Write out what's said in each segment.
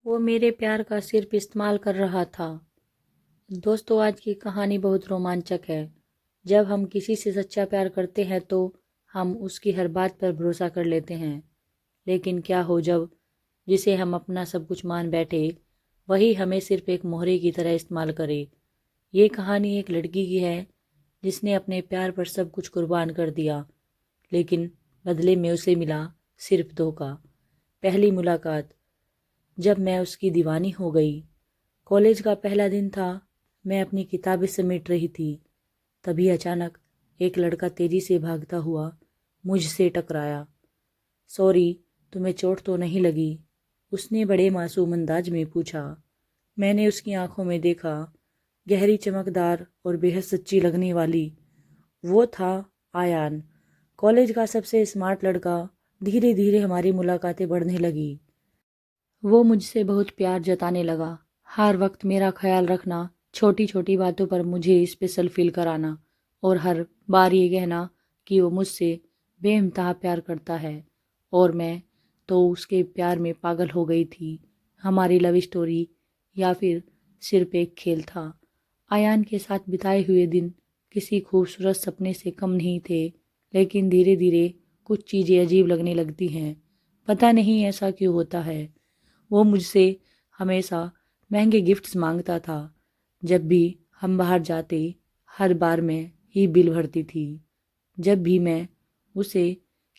वो मेरे प्यार का सिर्फ इस्तेमाल कर रहा था। दोस्तों, आज की कहानी बहुत रोमांचक है। जब हम किसी से सच्चा प्यार करते हैं तो हम उसकी हर बात पर भरोसा कर लेते हैं। लेकिन क्या हो जब जिसे हम अपना सब कुछ मान बैठे वही हमें सिर्फ एक मोहरे की तरह इस्तेमाल करे। ये कहानी एक लड़की की है जिसने अपने प्यार पर सब कुछ कुर्बान कर दिया, लेकिन बदले में उसे मिला सिर्फ धोखा। पहली मुलाकात। जब मैं उसकी दीवानी हो गई। कॉलेज का पहला दिन था। मैं अपनी किताबें समेट रही थी। तभी अचानक एक लड़का तेजी से भागता हुआ मुझसे टकराया। सॉरी, तुम्हें चोट तो नहीं लगी? उसने बड़े मासूम अंदाज में पूछा। मैंने उसकी आंखों में देखा, गहरी, चमकदार और बेहद सच्ची लगने वाली। वो था आयान, कॉलेज का सबसे स्मार्ट लड़का। धीरे धीरे हमारी मुलाकातें बढ़ने लगी। वो मुझसे बहुत प्यार जताने लगा। हर वक्त मेरा ख्याल रखना, छोटी छोटी बातों पर मुझे स्पेशल फील कराना और हर बार ये कहना कि वो मुझसे बेइंतहा प्यार करता है। और मैं तो उसके प्यार में पागल हो गई थी। हमारी लव स्टोरी या फिर सिर्फ एक खेल था। आयान के साथ बिताए हुए दिन किसी खूबसूरत सपने से कम नहीं थे। लेकिन धीरे धीरे कुछ चीज़ें अजीब लगने लगती हैं। पता नहीं ऐसा क्यों होता है। वो मुझसे हमेशा महंगे गिफ्ट्स मांगता था। जब भी हम बाहर जाते, हर बार मैं ही बिल भरती थी। जब भी मैं उसे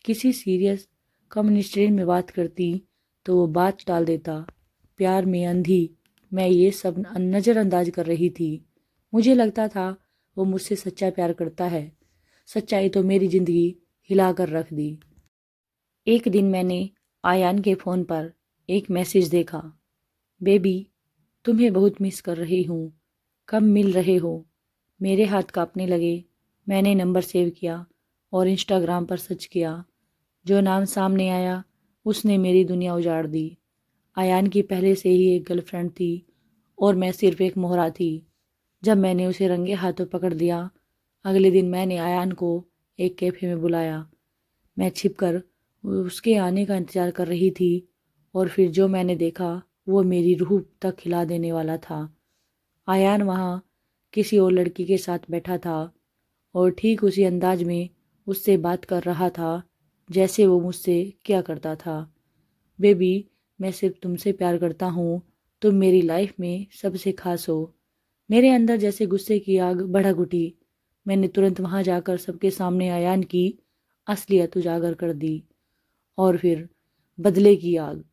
किसी सीरियस कम्युनिस्ट्रेन में बात करती तो वो बात टाल देता। प्यार में अंधी मैं ये सब नज़रअंदाज कर रही थी। मुझे लगता था वो मुझसे सच्चा प्यार करता है। सच्चाई तो मेरी ज़िंदगी हिला कर रख दी। एक दिन मैंने आयान के फ़ोन पर एक मैसेज देखा। बेबी, तुम्हें बहुत मिस कर रही हूँ। कब मिल रहे हो? मेरे हाथ कांपने लगे। मैंने नंबर सेव किया और इंस्टाग्राम पर सर्च किया। जो नाम सामने आया उसने मेरी दुनिया उजाड़ दी। आयान की पहले से ही एक गर्लफ्रेंड थी और मैं सिर्फ एक मोहरा थी। जब मैंने उसे रंगे हाथों पकड़ लिया, अगले दिन मैंने आयान को एक कैफ़े में बुलाया। मैं छिपकर उसके आने का इंतज़ार कर रही थी और फिर जो मैंने देखा वो मेरी रूह तक हिला देने वाला था। आयान वहाँ किसी और लड़की के साथ बैठा था और ठीक उसी अंदाज में उससे बात कर रहा था जैसे वो मुझसे किया करता था। बेबी, मैं सिर्फ तुमसे प्यार करता हूँ। तुम मेरी लाइफ में सबसे खास हो। मेरे अंदर जैसे गुस्से की आग भड़क उठी। मैंने तुरंत वहाँ जाकर सबके सामने आयान की असलियत उजागर कर दी। और फिर बदले की आग।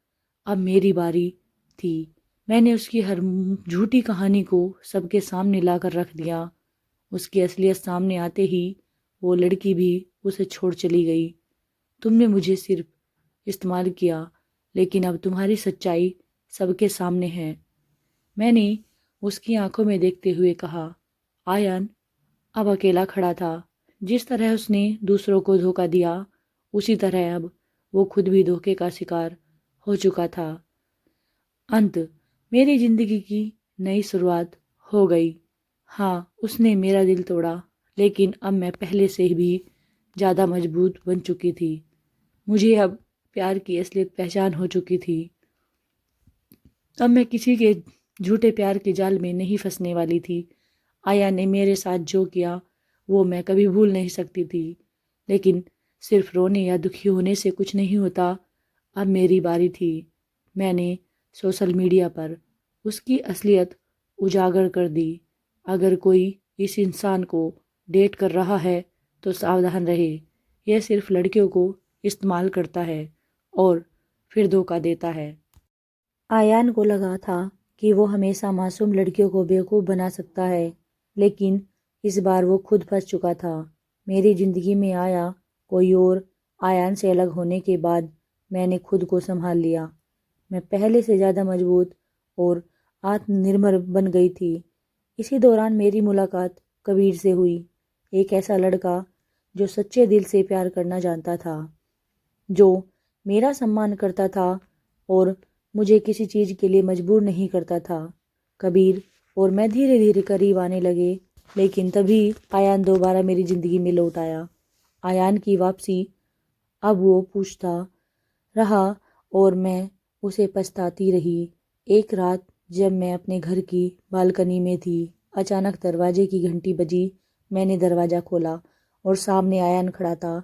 अब मेरी बारी थी। मैंने उसकी हर झूठी कहानी को सबके सामने लाकर रख दिया। उसकी असलियत सामने आते ही वो लड़की भी उसे छोड़ चली गई। तुमने मुझे सिर्फ इस्तेमाल किया, लेकिन अब तुम्हारी सच्चाई सबके सामने है। मैंने उसकी आंखों में देखते हुए कहा। आयन अब अकेला खड़ा था। जिस तरह उसने दूसरों को धोखा दिया, उसी तरह अब वो खुद भी धोखे का शिकार हो चुका था। अंत। मेरी जिंदगी की नई शुरुआत हो गई। हाँ, उसने मेरा दिल तोड़ा, लेकिन अब मैं पहले से भी ज़्यादा मजबूत बन चुकी थी। मुझे अब प्यार की असलियत पहचान हो चुकी थी। अब मैं किसी के झूठे प्यार के जाल में नहीं फंसने वाली थी। आया ने मेरे साथ जो किया वो मैं कभी भूल नहीं सकती थी। लेकिन सिर्फ रोने या दुखी होने से कुछ नहीं होता। अब मेरी बारी थी। मैंने सोशल मीडिया पर उसकी असलियत उजागर कर दी। अगर कोई इस इंसान को डेट कर रहा है तो सावधान रहे। यह सिर्फ लड़कियों को इस्तेमाल करता है और फिर धोखा देता है। आयान को लगा था कि वो हमेशा मासूम लड़कियों को बेवकूफ़ बना सकता है, लेकिन इस बार वो खुद फंस चुका था। मेरी ज़िंदगी में आया कोई और। आयान से अलग होने के बाद मैंने खुद को संभाल लिया। मैं पहले से ज़्यादा मजबूत और आत्मनिर्भर बन गई थी। इसी दौरान मेरी मुलाकात कबीर से हुई। एक ऐसा लड़का जो सच्चे दिल से प्यार करना जानता था, जो मेरा सम्मान करता था और मुझे किसी चीज़ के लिए मजबूर नहीं करता था। कबीर और मैं धीरे धीरे करीब आने लगे, लेकिन तभी आयान दोबारा मेरी ज़िंदगी में लौट आया। आयान की वापसी। अब वो पूछता रहा और मैं उसे पछताती रही। एक रात जब मैं अपने घर की बालकनी में थी, अचानक दरवाजे की घंटी बजी। मैंने दरवाज़ा खोला और सामने आयन खड़ा था,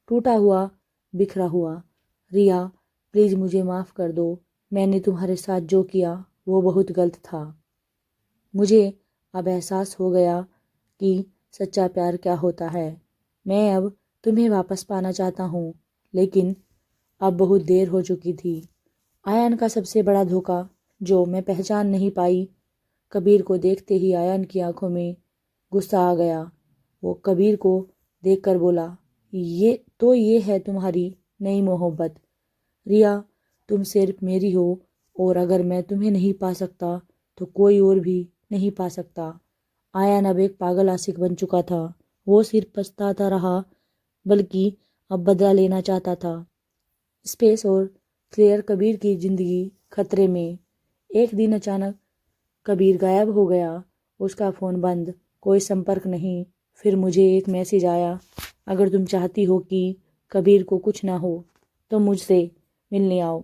टूटा हुआ, बिखरा हुआ। रिया, प्लीज़ मुझे माफ़ कर दो। मैंने तुम्हारे साथ जो किया वो बहुत गलत था। मुझे अब एहसास हो गया कि सच्चा प्यार क्या होता है। मैं अब तुम्हें वापस पाना चाहता हूँ, लेकिन अब बहुत देर हो चुकी थी। आयन का सबसे बड़ा धोखा जो मैं पहचान नहीं पाई। कबीर को देखते ही आयन की आंखों में गुस्सा आ गया। वो कबीर को देखकर बोला, ये है तुम्हारी नई मोहब्बत। रिया, तुम सिर्फ मेरी हो, और अगर मैं तुम्हें नहीं पा सकता तो कोई और भी नहीं पा सकता। आयन अब एक पागल आशिक बन चुका था। वो सिर्फ पछताता रहा, बल्कि अब बदला लेना चाहता था। स्पेस और क्लियर कबीर की जिंदगी खतरे में। एक दिन अचानक कबीर गायब हो गया। उसका फ़ोन बंद, कोई संपर्क नहीं। फिर मुझे एक मैसेज आया, अगर तुम चाहती हो कि कबीर को कुछ ना हो तो मुझसे मिलने आओ,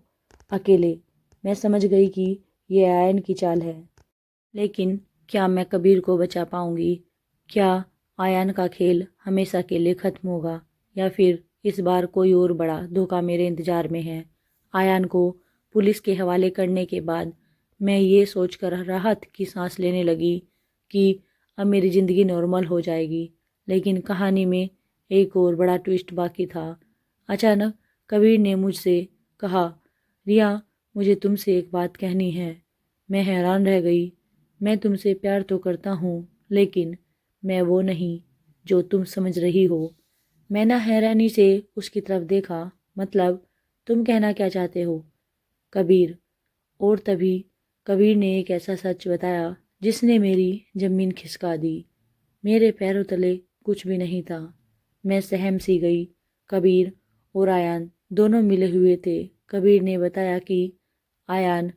अकेले। मैं समझ गई कि ये आयन की चाल है, लेकिन क्या मैं कबीर को बचा पाऊंगी? क्या आयन का खेल हमेशा के लिए ख़त्म होगा, या फिर इस बार कोई और बड़ा धोखा मेरे इंतज़ार में है? आयन को पुलिस के हवाले करने के बाद मैं ये सोचकर राहत की सांस लेने लगी कि अब मेरी ज़िंदगी नॉर्मल हो जाएगी। लेकिन कहानी में एक और बड़ा ट्विस्ट बाकी था। अचानक कबीर ने मुझसे कहा, रिया, मुझे तुमसे एक बात कहनी है। मैं हैरान रह गई। मैं तुमसे प्यार तो करता हूँ, लेकिन मैं वो नहीं जो तुम समझ रही हो। मैं ना हैरानी से उसकी तरफ देखा। मतलब, तुम कहना क्या चाहते हो कबीर? और तभी कबीर ने एक ऐसा सच बताया जिसने मेरी ज़मीन खिसका दी। मेरे पैरों तले कुछ भी नहीं था। मैं सहम सी गई। कबीर और आयान दोनों मिले हुए थे। कबीर ने बताया कि आयान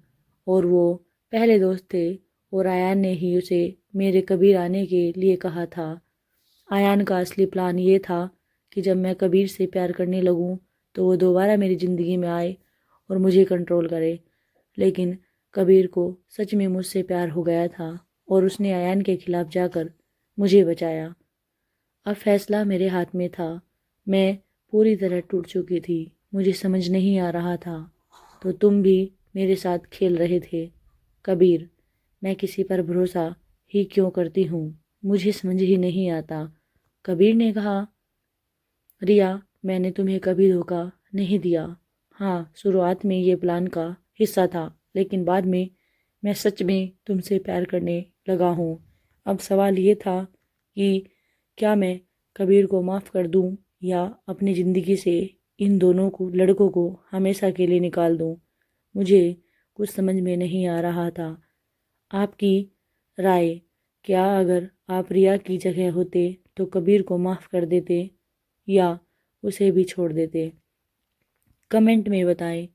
और वो पहले दोस्त थे, और आयान ने ही उसे मेरे कबीर आने के लिए कहा था। आयान का असली प्लान ये था कि जब मैं कबीर से प्यार करने लगूं तो वो दोबारा मेरी ज़िंदगी में आए और मुझे कंट्रोल करे। लेकिन कबीर को सच में मुझसे प्यार हो गया था, और उसने आयान के खिलाफ जाकर मुझे बचाया। अब फैसला मेरे हाथ में था। मैं पूरी तरह टूट चुकी थी। मुझे समझ नहीं आ रहा था तो तुम भी मेरे साथ खेल रहे थे। कबीर, मैं किसी पर भरोसा ही क्यों करती हूँ, मुझे समझ ही नहीं आता। कबीर ने कहा, रिया, मैंने तुम्हें कभी धोखा नहीं दिया। हाँ, शुरुआत में ये प्लान का हिस्सा था, लेकिन बाद में मैं सच में तुमसे प्यार करने लगा हूँ। अब सवाल ये था कि क्या मैं कबीर को माफ़ कर दूँ या अपनी ज़िंदगी से इन दोनों लड़कों को हमेशा के लिए निकाल दूँ। मुझे कुछ समझ में नहीं आ रहा था। आपकी राय? क्या अगर आप रिया की जगह होते तो कबीर को माफ़ कर देते या उसे भी छोड़ देते? कमेंट में बताएं,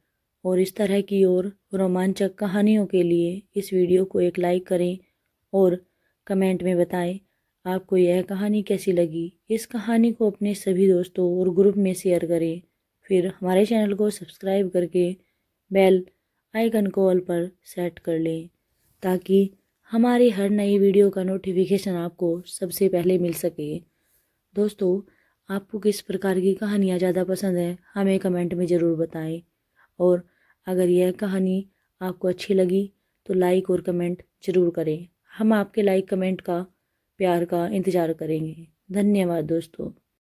और इस तरह की और रोमांचक कहानियों के लिए इस वीडियो को एक लाइक करें, और कमेंट में बताएं आपको यह कहानी कैसी लगी। इस कहानी को अपने सभी दोस्तों और ग्रुप में शेयर करें। फिर हमारे चैनल को सब्सक्राइब करके बेल आइकन को ऑल पर सेट कर लें, ताकि हमारी हर नई वीडियो का नोटिफिकेशन आपको सबसे पहले मिल सके। दोस्तों, आपको किस प्रकार की कहानियाँ ज़्यादा पसंद हैं, हमें कमेंट में ज़रूर बताएं। और अगर यह कहानी आपको अच्छी लगी तो लाइक और कमेंट ज़रूर करें। हम आपके लाइक कमेंट का, प्यार का इंतज़ार करेंगे। धन्यवाद दोस्तों।